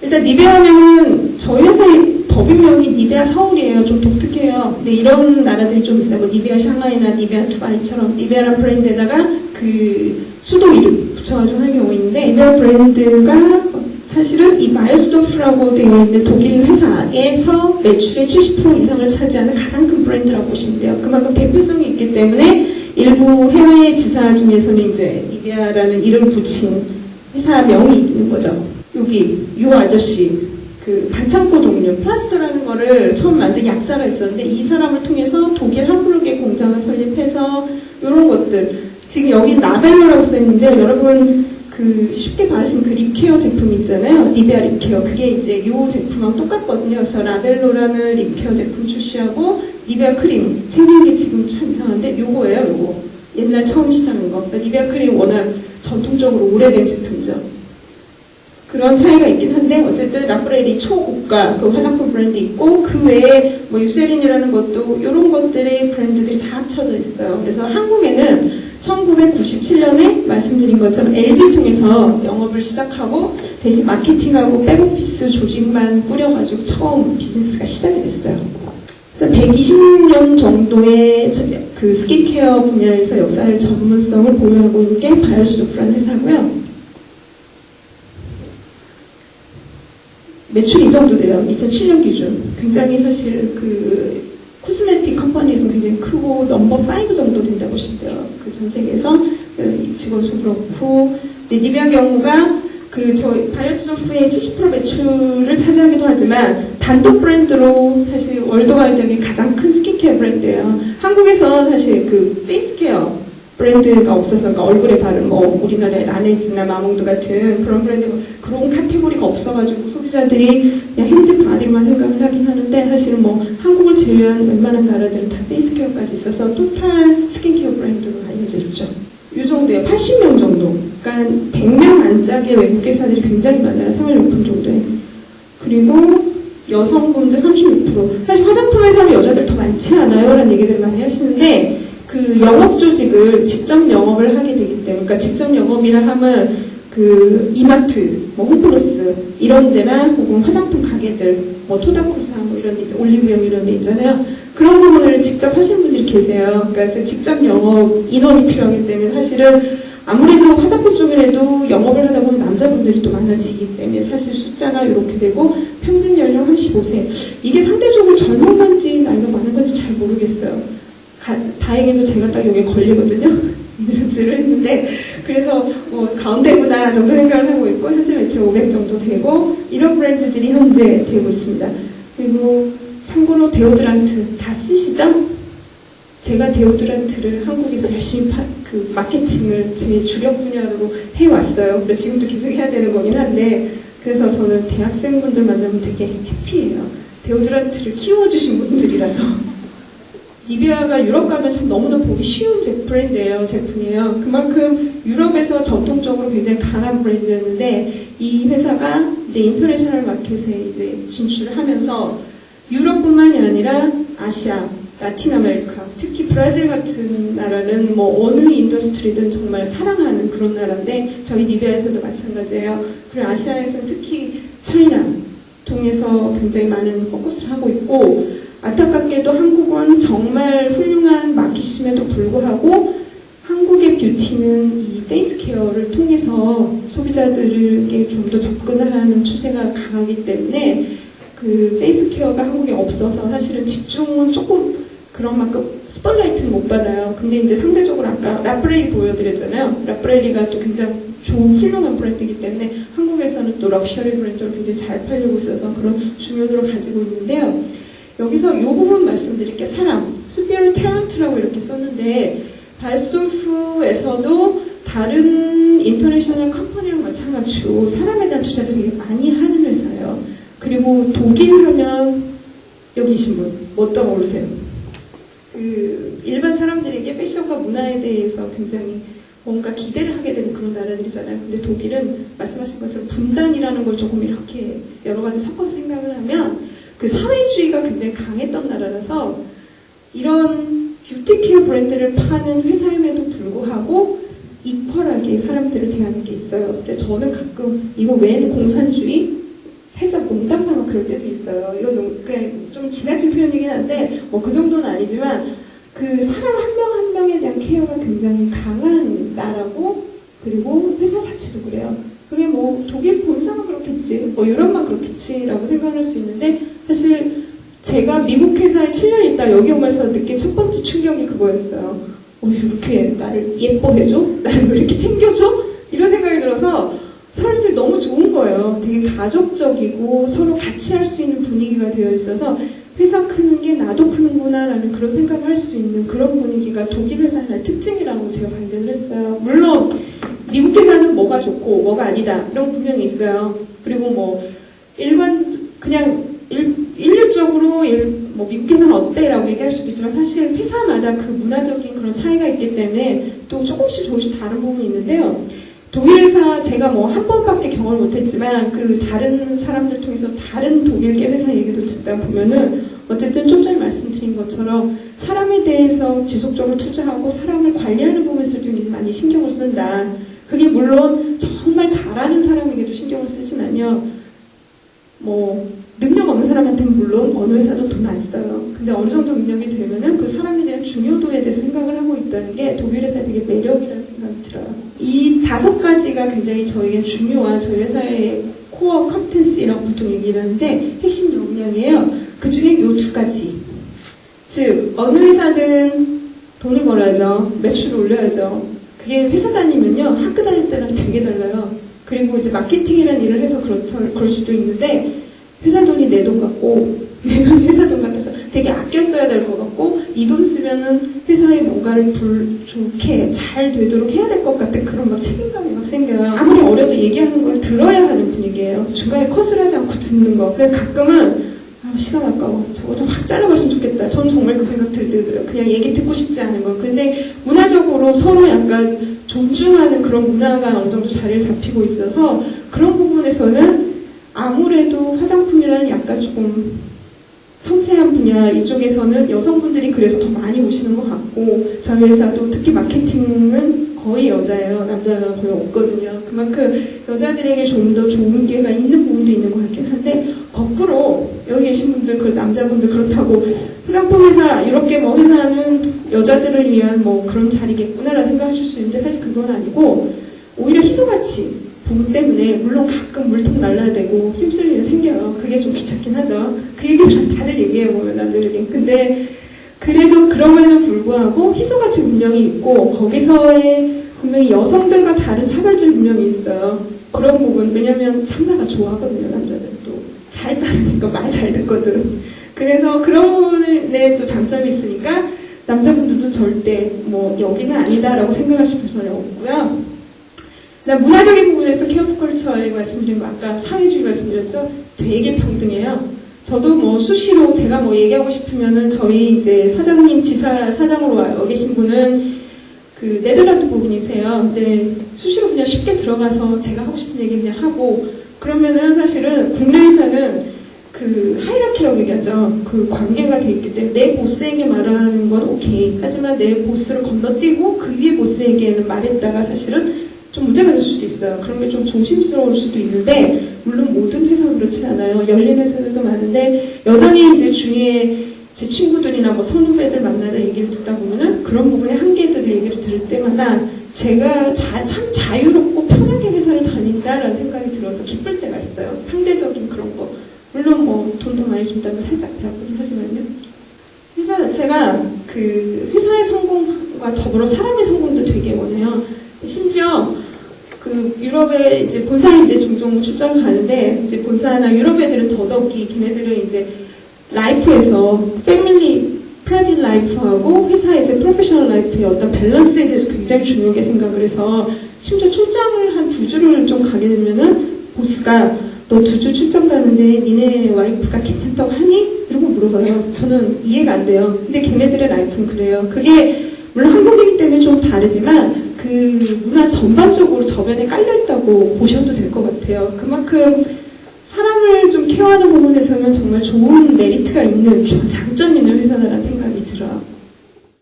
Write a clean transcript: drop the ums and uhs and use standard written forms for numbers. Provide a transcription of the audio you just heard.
일단 니베아 하면은 저희 회사의 법인명이 니베아 서울이에요. 좀 독특해요. 근데 이런 나라들이 좀 있어요. 뭐 니베아 샹하이나 니베아 두바이처럼 니베아라는 브랜드에다가 그 수도 이름 붙여가지고 하는 경우 있는데, 니베아 브랜드가 사실은 이 바이어스도프라고 되어 있는 독일 회사에서 매출의 70% 이상을 차지하는 가장 큰 브랜드라고 보시면 돼요. 그만큼 대표성이 있기 때문에 일부 해외 지사 중에서는 이제 니베아라는 이름 붙인 회사명이 있는 거죠. 여기 요 아저씨 그 반창고 종류 플라스터라는 거를 처음 만든 약사가 있었는데, 이 사람을 통해서 독일 함부르크에 공장을 설립해서 이런 것들, 지금 여기 라벨로라고 써있는데 여러분 그 쉽게 바르신 그 립케어 제품 있잖아요. 니베아 립케어. 그게 이제 요 제품하고 똑같거든요. 그래서 라벨로라는 립케어 제품 출시하고 니베아 크림 생긴 게 지금 참 이상한데 요거예요. 요거 옛날 처음 시작한 거. 그러니까 니베아 크림 워낙 전통적으로 오래된 제품이죠. 그런 차이가 있긴 한데 어쨌든 라프레리 초고가 그 화장품 브랜드 있고, 그 외에 뭐 유세린이라는 것도 이런 것들의 브랜드들이 다 합쳐져 있어요. 그래서 한국에는 1997년에 말씀드린 것처럼 LG 통해서 영업을 시작하고 대신 마케팅하고 백오피스 조직만 꾸려가지고 처음 비즈니스가 시작이 됐어요. 그래서 120년 정도의 그 스킨케어 분야에서 역사의 전문성을 보유하고 있는 게 바이오스도프라는 회사고요. 매출이 이 정도 돼요. 2007년 기준. 굉장히 사실 그 코스메틱 컴퍼니에서 굉장히 크고 넘버 5 정도 된다고 보시면 돼요. 그 전 세계에서 직원 수 그렇고, 이제 니베아 경우가 그 저희 바이오스도프의 70% 매출을 차지하기도 하지만 단독 브랜드로 사실 월드와이드하게 가장 큰 스킨케어 브랜드예요. 한국에서 사실 그 페이스케어 브랜드가 없어서, 그러니까 얼굴에 바른 뭐 우리나라의 라네즈나 마몽드 같은 그런 브랜드, 그런 카테고리가 없어가지고 소비자들이 그냥 핸드 바디만 생각을 하긴 하는데, 사실은 뭐 한국을 제외한 웬만한 나라들은 다 페이스케어까지 있어서 토탈 스킨케어 브랜드로 알려져 있죠. 이 정도예요. 80명 정도. 그러니까 100명 안짝의 외국 회사들이 굉장히 많아요. 생활용품 정도에. 그리고 여성분들 36%. 사실 화장품 회사는 여자들 더 많지 않아요? 라는 얘기들 많이 하시는데, 그 영업 조직을 직접 영업을 하게 되기 때문에, 그러니까 직접 영업이라 하면 그 이마트, 뭐 홈플러스 이런 데나 혹은 화장품 가게들, 뭐 토다코사 뭐 이런 데, 올리브영 이런 데 있잖아요. 그런 부분을 직접 하시는 분들이 계세요. 그러니까 직접 영업 인원이 필요하기 때문에 사실은 아무래도 화장품 쪽이라도 영업을 하다 보면 남자분들이 또 많아지기 때문에 사실 숫자가 이렇게 되고, 평균 연령 35세. 이게 상대적으로 젊은 건지 나이가 많은 건지 잘 모르겠어요. 다행히도 제가 딱 여기에 걸리거든요. 인수를 했는데, 그래서 뭐 가운데구나 정도 생각을 하고 있고, 현재 매출 500 정도 되고, 이런 브랜드들이 현재 되고 있습니다. 그리고 참고로 데오드란트 다 쓰시죠? 제가 데오드란트를 한국에서 열심히 그 마케팅을 제 주력 분야로 해왔어요. 근데 지금도 계속 해야 되는 거긴 한데, 그래서 저는 대학생분들 만나면 되게 해피해요. 데오드란트를 키워주신 분들이라서. 니베아가 유럽 가면 참 너무나 보기 쉬운 브랜드예요. 제품이에요. 그만큼 유럽에서 전통적으로 굉장히 강한 브랜드였는데, 이 회사가 이제 인터내셔널 마켓에 이제 진출을 하면서 유럽뿐만이 아니라 아시아, 라틴 아메리카, 특히 브라질 같은 나라는 뭐 어느 인더스트리든 정말 사랑하는 그런 나라인데, 저희 니베아에서도 마찬가지예요. 그리고 아시아에서는 특히 차이나 통해서 굉장히 많은 포커스를 하고 있고, 안타깝게도 한국은 정말 훌륭한 마켓임에도 불구하고 한국의 뷰티는 이 페이스 케어를 통해서 소비자들에게 좀 더 접근을 하는 추세가 강하기 때문에 그 페이스 케어가 한국에 없어서 사실은 집중은 조금 그런 만큼 스팟라이트는 못 받아요. 근데 이제 상대적으로 아까 라프레리 보여드렸잖아요. 라프레리가 또 굉장히 좋은 훌륭한 브랜드이기 때문에 한국에서는 또 럭셔리 브랜드로 굉장히 잘 팔리고 있어서 그런 중요도를 가지고 있는데요. 여기서 이 부분 말씀드릴게요. 사람, superior talent라고 이렇게 썼는데, 바이오스도프에서도 다른 인터내셔널 컴퍼니랑 마찬가지로 사람에 대한 투자를 되게 많이 하는 회사예요. 그리고 독일 하면 여기 계신 분, 뭐 떠오르세요? 그 일반 사람들에게 패션과 문화에 대해서 굉장히 뭔가 기대를 하게 되는 그런 나라들이잖아요. 근데 독일은 말씀하신 것처럼 분단이라는 걸 조금 이렇게 여러 가지 섞어서 생각을 하면 그 사회주의가 굉장히 강했던 나라라서 이런 뷰티케어 브랜드를 파는 회사임에도 불구하고 이퀄하게 사람들을 대하는 게 있어요. 근데 저는 가끔 이거 웬 공산주의? 농담 삼아 그럴 때도 있어요. 이거 그냥 좀 지나친 표현이긴 한데 뭐 그 정도는 아니지만 그 사람 한 명 한 명에 대한 케어가 굉장히 강한 나라고 그리고 회사 자체도 그래요. 그게 뭐 독일 본사만 그렇겠지, 뭐 유럽만 그렇겠지라고 생각할 수 있는데 사실 제가 미국 회사에 7년 있다 여기 오면서 느낀 첫 번째 충격이 그거였어요. 이렇게 나를 예뻐해줘? 나를 왜 이렇게 챙겨줘? 이런 생각이 들어서 사람들 너무 좋은 거예요. 되게 가족적이고 서로 같이 할 수 있는 분위기가 되어 있어서 회사 크는 게 나도 크는구나 라는 그런 생각을 할 수 있는 그런 분위기가 독일 회사의 특징이라고 제가 발견을 했어요. 물론 미국 회사는 뭐가 좋고 뭐가 아니다 이런 거 분명히 있어요. 그리고 뭐 그냥 일률적으로 뭐 미국 회사는 어때? 라고 얘기할 수도 있지만 사실 회사마다 그 문화적인 그런 차이가 있기 때문에 또 조금씩 다른 부분이 있는데요. 독일 회사 제가 뭐 한 번밖에 경험을 못했지만 그 다른 사람들 통해서 다른 독일계 회사 얘기도 듣다 보면은 어쨌든 좀 전에 말씀드린 것처럼 사람에 대해서 지속적으로 투자하고 사람을 관리하는 부분에서 좀 많이 신경을 쓴다. 그게 물론 정말 잘하는 사람에게도 신경을 쓰지만요. 뭐 능력 없는 사람한테는 물론 어느 회사도 돈 안 써요. 근데 어느 정도 능력이 되면은 그 사람에 대한 중요도에 대해서 생각을 하고 있다는 게 독일 회사의 되게 매력이라는 생각이 들어요. 이 5가지가 굉장히 저에게 중요한 저희 회사의 코어 컴피텐시라고 보통 얘기를 하는데 핵심 역량이에요. 그 중에 이 2가지. 즉 어느 회사든 돈을 벌어야죠. 매출을 올려야죠. 그게 회사 다니면요. 학교 다닐 때랑 되게 달라요. 그리고 이제 마케팅이라는 일을 해서 그럴 수도 있는데 회사 돈이 내 돈 같고 내 돈이 회사 돈 같아서 되게 아껴 써야 될 것 같고 이 돈 쓰면은 회사의 뭔가를 좋게 잘 되도록 해야 될 것 같은 그런 막 책임감이 막 생겨요. 아무리 어려도 얘기하는 걸 들어야 하는 분위기예요. 중간에 컷을 하지 않고 듣는 거. 그래서 가끔은 시간 아까워. 저거 좀 확 잘라봤으면 좋겠다. 전 정말 그 생각 들더라고요. 그냥 얘기 듣고 싶지 않은 거. 근데 문화적으로 서로 약간 존중하는 그런 문화가 어느 정도 자리를 잡히고 있어서 그런 부분에서는 아무래도 화장품이라는 약간 조금 섬세한 분야 이쪽에서는 여성분들이 그래서 더 많이 오시는 것 같고 저희 회사도 특히 마케팅은 거의 여자예요. 남자가 거의 없거든요. 그만큼 여자들에게 좀 더 좋은 기회가 있는 부분도 있는 것 같긴 한데 거꾸로 여기 계신 분들 그 남자분들 그렇다고 화장품 회사 이렇게 뭐 회사는 여자들을 위한 뭐 그런 자리겠구나라는 생각하실 수 있는데 사실 그건 아니고 오히려 희소같이 부분 때문에 물론 가끔 물통 날라야 되고 힘쓸 일이 생겨요. 그게 좀 귀찮긴 하죠. 그 얘기 다들 얘기해보면 남들에게. 근데 그래도 그럼에도 불구하고 희소같이 분명히 있고 거기서의 분명히 여성들과 다른 차별점이 분명히 있어요. 그런 부분 왜냐면 상사가 좋아하거든요. 남자들도 잘 따르니까 말 잘 듣거든. 그래서 그런 부분에 또 장점이 있으니까 남자분들도 절대 뭐 여기는 아니다라고 생각하실 필요는 없고요. 문화적인 부분에서 케어풀 컬처에 말씀드린 거 아까 사회주의 말씀드렸죠? 되게 평등해요. 저도 뭐 수시로 제가 뭐 얘기하고 싶으면은 저희 이제 사장님 지사 사장으로 와 계신 분은 그 네덜란드 부분이세요. 근데 수시로 그냥 쉽게 들어가서 제가 하고 싶은 얘기 그냥 하고 그러면은 사실은 국내 회사는 그 하이라키라고 얘기하죠. 그 관계가 돼 있기 때문에 내 보스에게 말하는 건 오케이. 하지만 내 보스를 건너뛰고 그 위에 보스에게는 말했다가 사실은 좀 문제가 될 수도 있어요. 그런 게 좀 조심스러울 수도 있는데 물론 모든 회사는 그렇지 않아요. 열린 회사들도 많은데 여전히 이제 주위에 제 친구들이나 뭐 선후배들 만나다 얘기를 듣다 보면은 그런 부분의 한계들을 얘기를 들을 때마다 제가 참 자유롭고 편하게 회사를 다닌다라는 생각이 들어서 기쁠 때가 있어요. 상대적인 그런 거. 물론 뭐 돈 더 많이 준다면 살짝 배아프긴 하지만요. 회사 자체가 그 회사의 성공과 더불어 사람의 성공도 되게 원해요. 심지어 그 유럽에 이제 본사에 이제 종종 출장을 가는데 이제 본사나 유럽 애들은 더더욱이 걔네들은 이제 라이프에서 패밀리 프라이빗 라이프하고 회사에서 프로페셔널 라이프의 어떤 밸런스에 대해서 굉장히 중요하게 생각을 해서 심지어 출장을 한 2주를 좀 가게 되면은 보스가 너 2주 출장 가는데 니네 와이프가 괜찮다고 하니? 이런 거 물어봐요. 저는 이해가 안 돼요. 근데 걔네들의 라이프는 그래요. 그게 물론 한국이기 때문에 좀 다르지만 그 문화 전반적으로 저변에 깔려있다고 보셔도 될 것 같아요. 그만큼 사람을 좀 케어하는 부분에서는 정말 좋은 메리트가 있는 장점이 있는 회사다라는 생각이